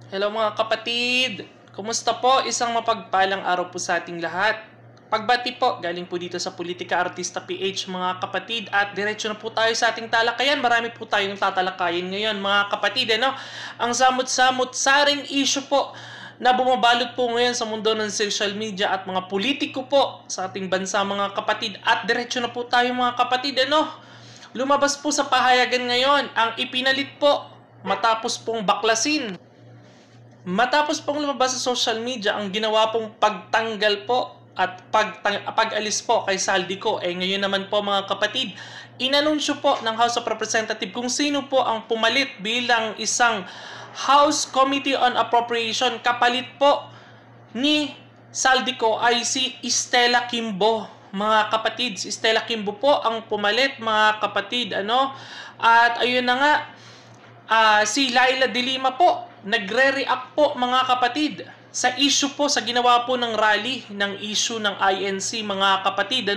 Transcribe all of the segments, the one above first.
Hello mga kapatid! Kumusta po? Isang mapagpalang araw po sa ating lahat. Pagbati po, galing po dito sa Politika Artista PH mga kapatid, at diretso na po tayo sa ating talakayan. Marami po tayong tatalakayin ngayon mga kapatid. Ang samot-samot saring issue po na bumabalot po ngayon sa mundo ng social media at mga politiko po sa ating bansa mga kapatid. At diretso na po tayo mga kapatid. Lumabas po sa pahayagan ngayon ang ipinalit po matapos pong baklasin. Matapos pong lumabas sa social media ang ginawa pong pagtanggal po at pag-alis po kay Saldico, ngayon naman po mga kapatid, inanunsyo po ng House of Representatives kung sino po ang pumalit bilang isang House Committee on Appropriation. Kapalit po ni Saldico ay si Stella Kimbo. Mga kapatid, si Stella Kimbo po ang pumalit mga kapatid. At ayun na nga, si Laila de Lima po nagre-react po mga kapatid sa issue po, sa ginawa po ng rally ng issue ng INC mga kapatid.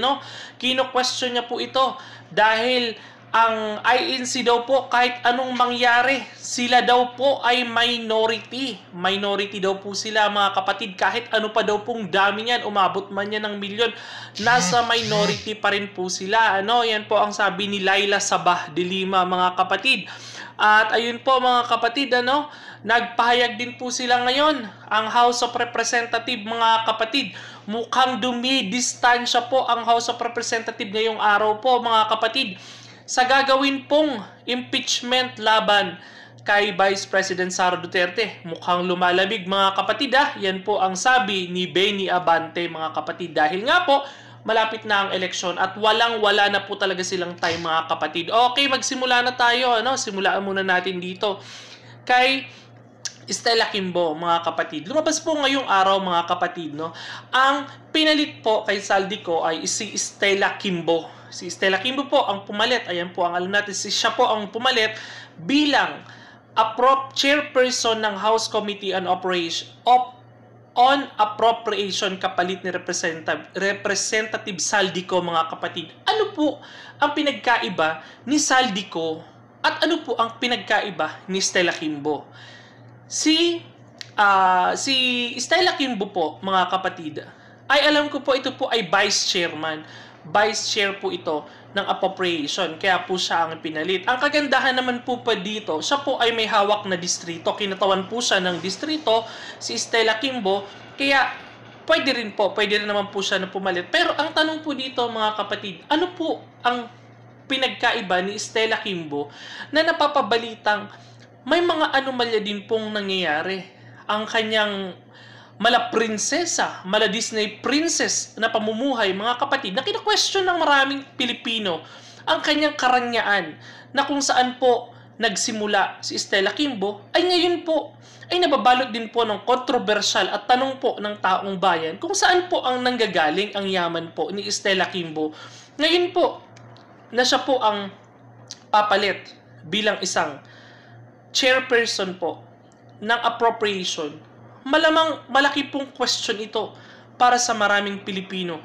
Kino-question niya po ito dahil ang INC daw po kahit anong mangyari, sila daw po ay minority. Minority daw po sila mga kapatid, kahit ano pa daw pong dami niyan, umabot man yan ng milyon, nasa minority pa rin po sila. Yan po ang sabi ni Laila Sabah de Lima mga kapatid. At ayun po mga kapatid, nagpahayag din po sila ngayon, ang House of Representatives mga kapatid. Mukhang dumidistansya po ang House of Representatives ngayong araw po mga kapatid sa gagawin pong impeachment laban kay Vice President Sara Duterte. Mukhang lumalamig mga kapatid. Yan po ang sabi ni Benny Abante mga kapatid. Dahil nga po, malapit na ang eleksyon at walang-wala na po talaga silang time mga kapatid. Okay, magsimula na tayo. Simulaan muna natin dito kay Stella Kimbo mga kapatid. Lumabas po ngayong araw mga kapatid, ang pinalit po kay Saldico ay si Stella Kimbo. Si Stella Kimbo po ang pumalit. Ayan po ang alam natin. Siya po ang pumalit bilang chairperson ng House Committee on Appropriation kapalit ni Representative Saldico mga kapatid. Ano po ang pinagkaiba ni Saldico at ano po ang pinagkaiba ni Stella Kimbo? Si Stella Kimbo po mga kapatid, ay alam ko po ito po ay vice chairman. Vice chair po ito ng appropriation, kaya po siya ang pinalit. Ang kagandahan naman po pa dito, siya po ay may hawak na distrito. Kinatawan po siya ng distrito, si Stella Kimbo, kaya pwede rin naman po siya na pumalit. Pero ang tanong po dito mga kapatid, ano po ang pinagkaiba ni Stella Kimbo na napapabalitang may mga anomalya din pong nangyayari? Ang kanyang mala prinsesa, mala Disney princess na pamumuhay mga kapatid, na kina-question ng maraming Pilipino ang kanyang karanyaan, na kung saan po nagsimula si Stella Kimbo ay ngayon po ay nababalot din po ng kontrobersyal at tanong po ng taong bayan kung saan po ang nanggagaling ang yaman po ni Stella Kimbo. Ngayon po na siya po ang papalit bilang isang chairperson po ng appropriation, malamang malaki pong question ito para sa maraming Pilipino.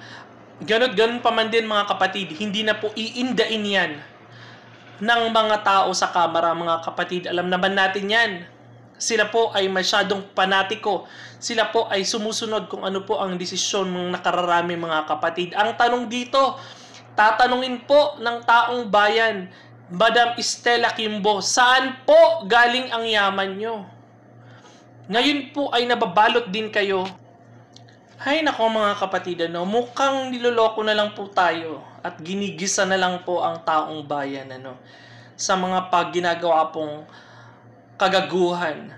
Ganun pa man din mga kapatid, hindi na po iindain yan ng mga tao sa Kamara mga kapatid. Alam naman natin yan. Sila po ay masyadong panatiko. Sila po ay sumusunod kung ano po ang desisyon ng nakararami mga kapatid. Ang tanong dito, tatanungin po ng taong bayan, Madam Stella Kimbo, saan po galing ang yaman nyo? Ngayon po ay nababalot din kayo. Hay nako mga kapatid, mukhang niloloko na lang po tayo at ginigisa na lang po ang taong bayan sa mga ginagawa pong kagaguhan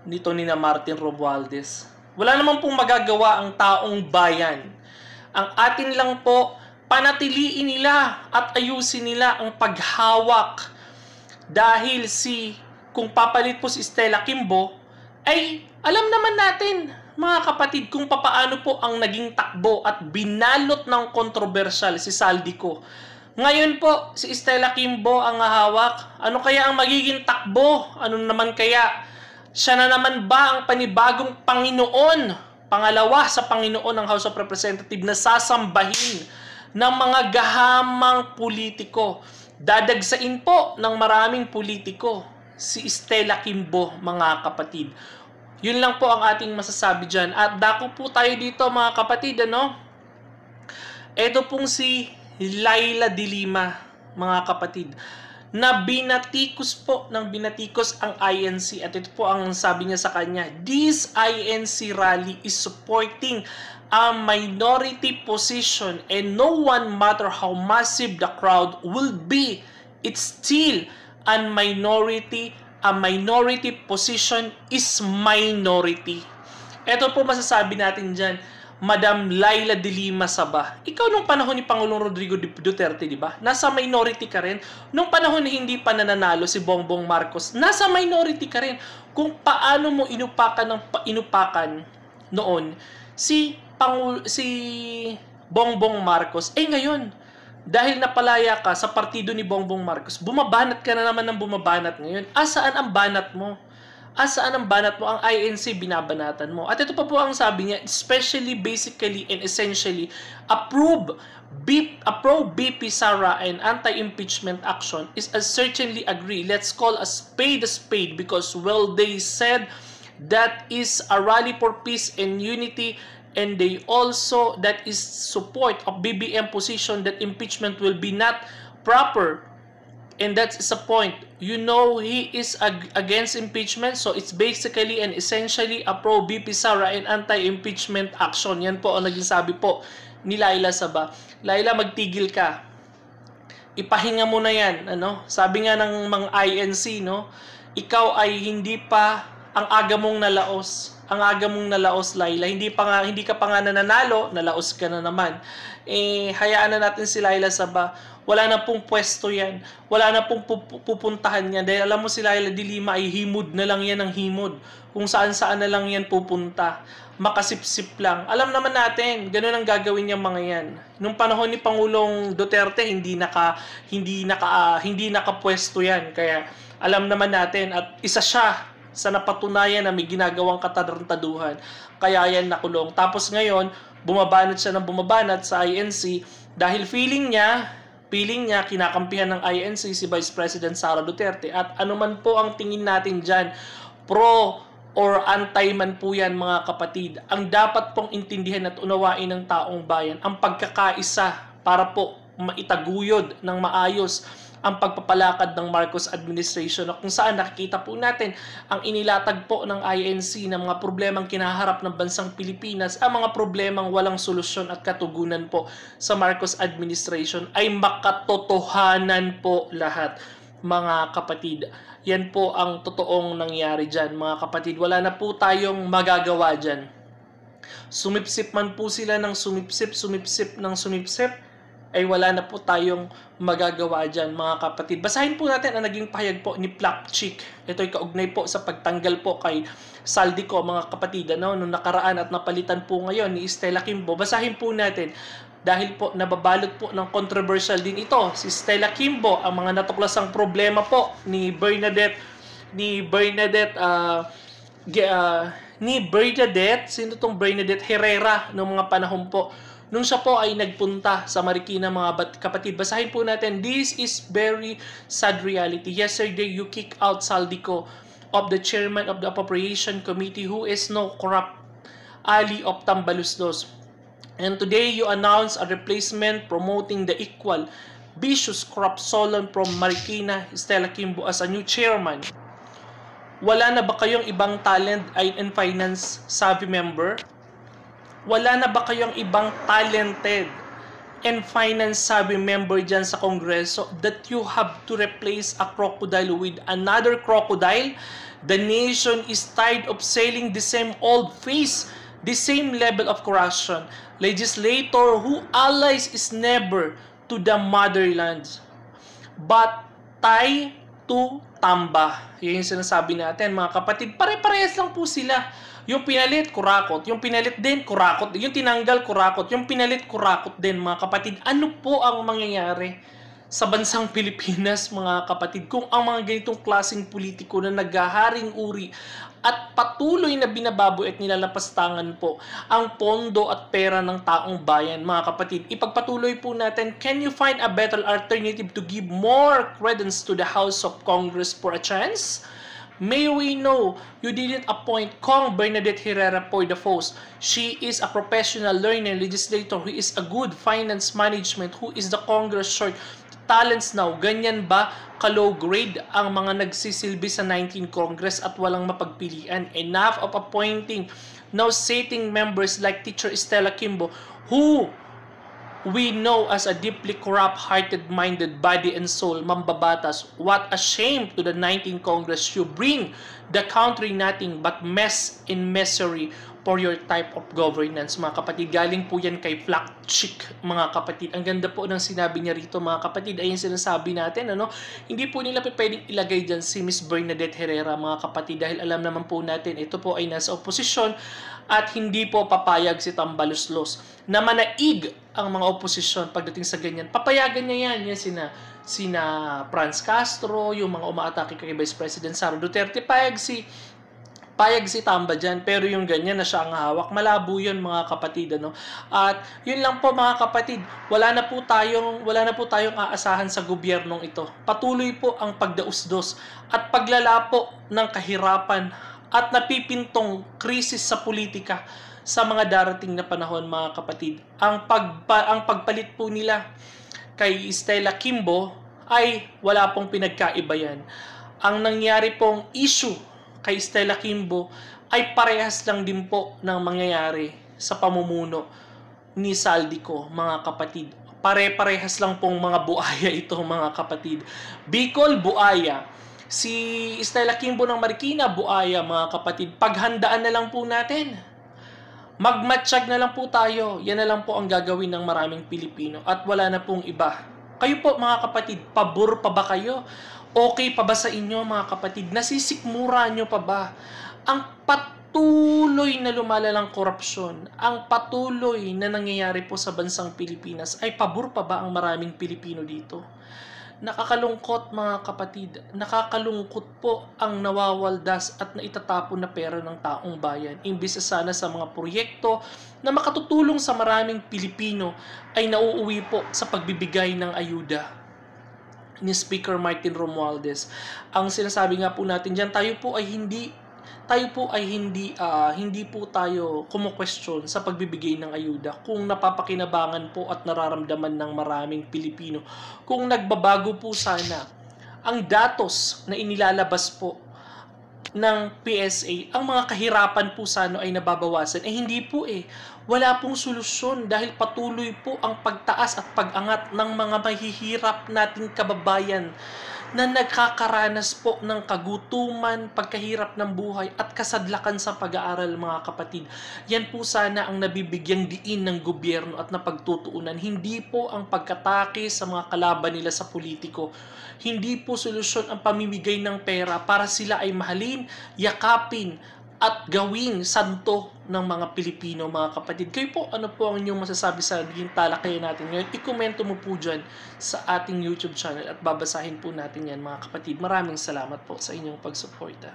nito ni na Martin Romualdez. Wala naman pong magagawa ang taong bayan. Ang atin lang po, panatiliin nila at ayusin nila ang paghawak, dahil kung papalit po si Stella Kimbo ay alam naman natin mga kapatid kung papaano po ang naging takbo at binalot ng kontrobersyal si Saldico. Ngayon po si Stella Kimbo ang hawak. Ano kaya ang magiging takbo? Ano naman kaya? Siya na naman ba ang panibagong Panginoon, pangalawa sa Panginoon ng House of Representatives, na sasambahin ng mga gahamang politiko? Dadagsain po ng maraming politiko si Stella Kimbo mga kapatid. Yun lang po ang ating masasabi dyan. At dako po tayo dito mga kapatid, ano? Ito pong si Laila de Lima, mga kapatid, na binatikos po ng binatikos ang INC. At ito po ang sabi niya sa kanya, this INC rally is supporting a minority position and no one matter how massive the crowd will be, it's still a minority position is minority. Ito po masasabi natin dyan, Madam Laila de Lima Saba. Ikaw nung panahon ni Pangulong Rodrigo Duterte, di ba? Nasa minority ka rin. Nung panahon na hindi pa nananalo si Bongbong Marcos, nasa minority ka rin. Kung paano mo inupakan noon si Bongbong Marcos, ngayon, dahil napalaya ka sa partido ni Bongbong Marcos, bumabanat ka na naman ng bumabanat ngayon. Asaan ang banat mo? Asaan ang banat mo? Ang INC, binabanatan mo. At ito pa po ang sabi niya, especially, basically, and essentially, pro BP Sara and anti-impeachment action is certainly agree. Let's call a spade because, well, they said that is a rally for peace and unity, and they also, that is support of BBM position that impeachment will be not proper. And that's the point. You know, he is against impeachment. So, it's basically and essentially a pro-BP Sara and anti-impeachment action. Yan po ang naging sabi po ni Laila Saba. Laila, magtigil ka. Ipahinga mo na yan. Ano? Sabi nga ng mga INC, no? Ikaw ay hindi pa ang aga mong nalaos. Ang aga mong nalaos, Laila. Hindi ka pa nga nananalo, nalaos ka na naman. Hayaan na natin si Laila Saba. Wala na pong pwesto yan. Wala na pong pupuntahan yan. Dahil alam mo si Laila de Lima ay himod na lang yan ng himod. Kung saan-saan na lang yan pupunta. Makasipsip lang. Alam naman natin, ganun ang gagawin niyang mga yan. Nung panahon ni Pangulong Duterte, hindi nakapwesto yan. Kaya alam naman natin at isa siya sa napatunayan na may ginagawang katarantaduhan. Kaya yan nakulong. Tapos ngayon, bumabanat siya ng bumabanat sa INC dahil feeling niya kinakampihan ng INC si Vice President Sara Duterte. At anuman po ang tingin natin dyan, pro or anti man po yan mga kapatid, ang dapat pong intindihan at unawain ng taong bayan, ang pagkakaisa para po maitaguyod ng maayos ang pagpapalakad ng Marcos administration, kung saan nakikita po natin ang inilatag po ng INC ng mga problemang kinaharap ng bansang Pilipinas, ang mga problemang walang solusyon at katugunan po sa Marcos administration ay makatotohanan po lahat mga kapatid. Yan po ang totoong nangyari dyan mga kapatid. Wala na po tayong magagawa dyan. Sumipsip man po sila ng sumipsip ay wala na po tayong magagawa dyan mga kapatid. Basahin po natin ang naging pahayag po ni Plapchik. Ito ay kaugnay po sa pagtanggal po kay Saldico mga kapatid. Nung nakaraan at napalitan po ngayon ni Stella Kimbo. Basahin po natin dahil po nababalot po ng controversial din ito. Si Stella Kimbo, ang mga natuklasang problema po ni Bernadette, sino tong Bernadette Herrera noong mga panahon po nung siya po ay nagpunta sa Marikina mga kapatid. Basahin po natin. This is very sad reality. Yesterday, you kick out Saldico of the chairman of the Appropriation Committee who is no corrupt Ali of Tambaluslos. And today, you announce a replacement promoting the equal, vicious corrupt Solon from Marikina, Stella Kimbo as a new chairman. Wala na ba kayong ibang talent and finance savvy member? Wala na ba kayong ibang talented and finance savvy member dyan sa Kongreso that you have to replace a crocodile with another crocodile? The nation is tired of selling the same old face, the same level of corruption. Legislator who allies is never to the motherland, but tie to tamba. Yan yung sinasabi natin mga kapatid. Pare-parehas lang po sila. Yung pinalit, kurakot. Yung pinalit din, kurakot. Yung tinanggal, kurakot. Yung pinalit, kurakot din, mga kapatid. Ano po ang mangyayari sa bansang Pilipinas, mga kapatid, kung ang mga ganitong klaseng politiko na naghaharing uri at patuloy na binababoy at nilalapastangan po ang pondo at pera ng taong bayan, mga kapatid? Ipagpatuloy po natin, can you find a better alternative to give more credence to the House of Congress for a chance? May we know you didn't appoint Kong Bernadette Herrera for the post. She is a professional learner, legislator who is a good finance management, who is the Congress short talents now. Ganyan ba ka-low grade ang mga nagsisilbi sa 19 Congress at walang mapagpilian? Enough of appointing now sitting members like Teacher Estela Kimbo, who we know as a deeply corrupt-hearted, minded, body and soul, mambabatas. What a shame to the 19th Congress. You bring the country nothing but mess and misery for your type of governance, mga kapatid. Galing po yan kay Flack Chick, mga kapatid. Ang ganda po ng sinabi niya rito, mga kapatid. Ayun sinasabi natin, ano? Hindi po nila pwedeng ilagay dyan si Miss Bernadette Herrera, mga kapatid, dahil alam naman po natin, ito po ay nasa oposisyon at hindi po papayag si Tambaluslos na manaig ang mga oposisyon pagdating sa ganyan. Papayagan niya yan. Yan sina Franz Castro, yung mga umaatake kay Vice President Sara Duterte, payag si Tamba dyan, pero yung ganyan na siya ang hawak, malabo yun, mga kapatid, ano? At yun lang po, mga kapatid, wala na po tayong aasahan sa gobyernong ito. Patuloy po ang pagdausdos at paglala po ng kahirapan at napipintong krisis sa politika sa mga darating na panahon, mga kapatid. Ang pagpalit po nila kay Estela Kimbo ay wala pong pinagkaiba yan. Ang nangyari pong issue kay Estela Kimbo ay parehas lang din po ng mangyayari sa pamumuno ni Saldico, mga kapatid. Pare-parehas lang pong mga buaya ito, mga kapatid. Bicol, buaya. Si Estela Kimbo ng Marikina, buaya, mga kapatid. Paghandaan na lang po natin. Magmatsyag na lang po tayo. Yan na lang po ang gagawin ng maraming Pilipino. At wala na pong iba. Kayo po, mga kapatid, pabor pa ba kayo? Okay pa ba sa inyo, mga kapatid? Nasisikmura nyo pa ba? Ang patuloy na lumalalang korupsyon, ang patuloy na nangyayari po sa bansang Pilipinas, ay pabor pa ba ang maraming Pilipino dito? Nakakalungkot, mga kapatid. Nakakalungkot po ang nawawaldas at naitatapon na pera ng taong bayan. Imbis sana sa mga proyekto na makatutulong sa maraming Pilipino ay nauuwi po sa pagbibigay ng ayuda ni Speaker Martin Romualdez. Ang sinasabi nga po natin diyan, tayo po ay hindi po tayo kumu-question sa pagbibigay ng ayuda kung napapakinabangan po at nararamdaman ng maraming Pilipino. Kung nagbabago po sana ang datos na inilalabas po ng PSA, ang mga kahirapan po sana ay nababawasan. Hindi po wala pong solusyon dahil patuloy po ang pagtaas at pag-angat ng mga mahihirap nating kababayan na nagkakaranas po ng kagutuman, pagkahirap ng buhay at kasadlakan sa pag-aaral, mga kapatid. Yan po sana ang nabibigyang diin ng gobyerno at napagtutuunan. Hindi po ang pagkatake sa mga kalaban nila sa politiko. Hindi po solusyon ang pamimigay ng pera para sila ay mahalin, yakapin, at gawing santo ng mga Pilipino, mga kapatid. Kayo po, ano po ang inyong masasabi sa naging talakayan natin ngayon? I-komento mo po dyan sa ating YouTube channel at babasahin po natin yan, mga kapatid. Maraming salamat po sa inyong pagsuporta.